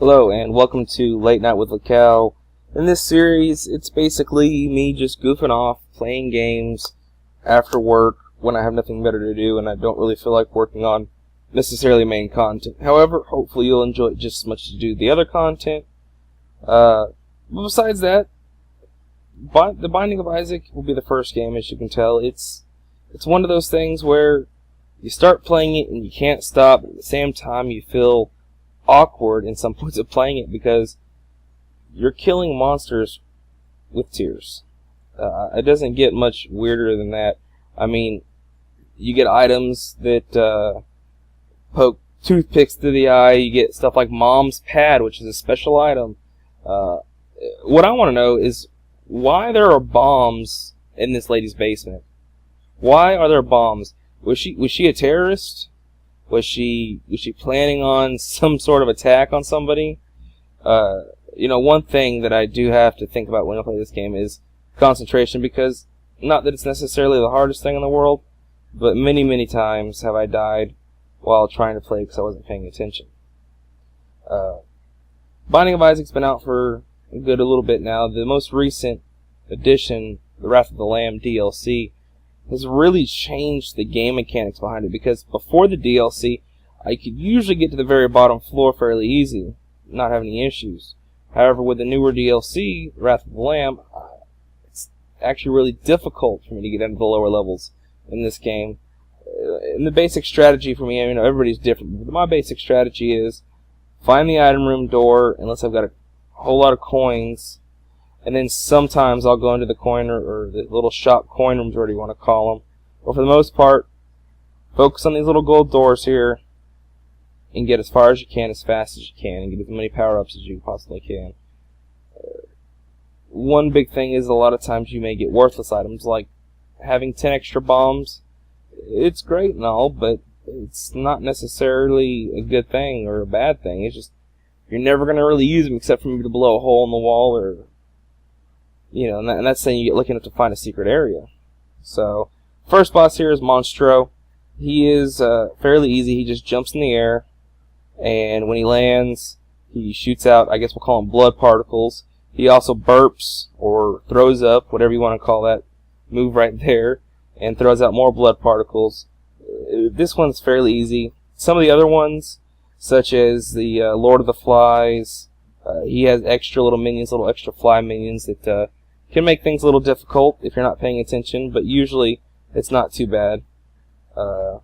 Hello and welcome to Late Night with Lakau. In this series, it's basically me just goofing off, playing games after work when I have nothing better to do and I don't really feel like working on necessarily main content. However, hopefully you'll enjoy it just as much as you do the other content. But besides that, the Binding of Issac will be the first game, as you can tell. It's one of those things where you start playing it and you can't stop, but at the same time you feel awkward in some points of playing it because you're killing monsters with tears. It doesn't get much weirder than that. I mean, you get items that poke toothpicks through the eye. You get stuff like Mom's Pad, which is a special item. What I want to know is why there are bombs in this lady's basement. Why are there bombs? Was she a terrorist? Was she planning on some sort of attack on somebody? One thing that I do have to think about when I play this game is concentration, because not that it's necessarily the hardest thing in the world, but many, many times have I died while trying to play because I wasn't paying attention. Binding of Isaac's been out for a little bit now. The most recent edition, the Wrath of the Lamb DLC, has really changed the game mechanics behind it, because before the DLC, I could usually get to the very bottom floor fairly easy, not having any issues. However, with the newer DLC, Wrath of the Lamb, it's actually really difficult for me to get into the lower levels in this game. And the basic strategy for me, everybody's different, but my basic strategy is find the item room door, unless I've got a whole lot of coins, and then sometimes I'll go into the coin or the little shop coin rooms, whatever you want to call them. Or for the most part, focus on these little gold doors here and get as far as you can, as fast as you can, and get as many power-ups as you possibly can. One big thing is a lot of times you may get worthless items, like having 10 extra bombs. It's great and all, but it's not necessarily a good thing or a bad thing. It's just you're never going to really use them except for maybe to blow a hole in the wall, or and that's saying you get lucky enough to find a secret area. So, first boss here is Monstro. He is fairly easy. He just jumps in the air, and when he lands, he shoots out, I guess we'll call them blood particles. He also burps, or throws up, whatever you want to call that move right there, and throws out more blood particles. This one's fairly easy. Some of the other ones, such as the Lord of the Flies, he has extra little minions, little extra fly minions that can make things a little difficult if you're not paying attention, but usually it's not too bad. We'll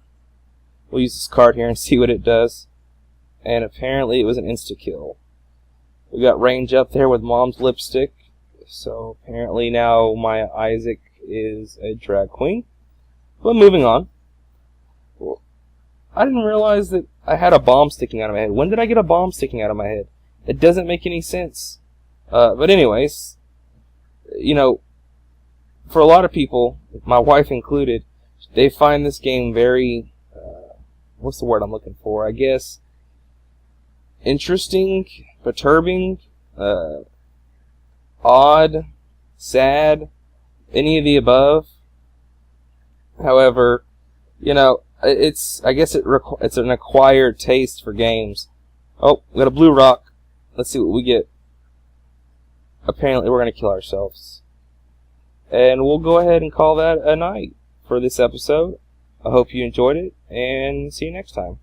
use this card here and see what it does. And apparently it was an insta-kill. We got range up there with Mom's Lipstick, so apparently now my Isaac is a drag queen. But moving on. I didn't realize that I had a bomb sticking out of my head. When did I get a bomb sticking out of my head? It doesn't make any sense. But anyways, for a lot of people, my wife included, they find this game very, what's the word I'm looking for? I guess interesting, perturbing, odd, sad, any of the above. However, I guess it's an acquired taste for games. Oh, we got a blue rock. Let's see what we get. Apparently we're going to kill ourselves. And we'll go ahead and call that a night for this episode. I hope you enjoyed it, and see you next time.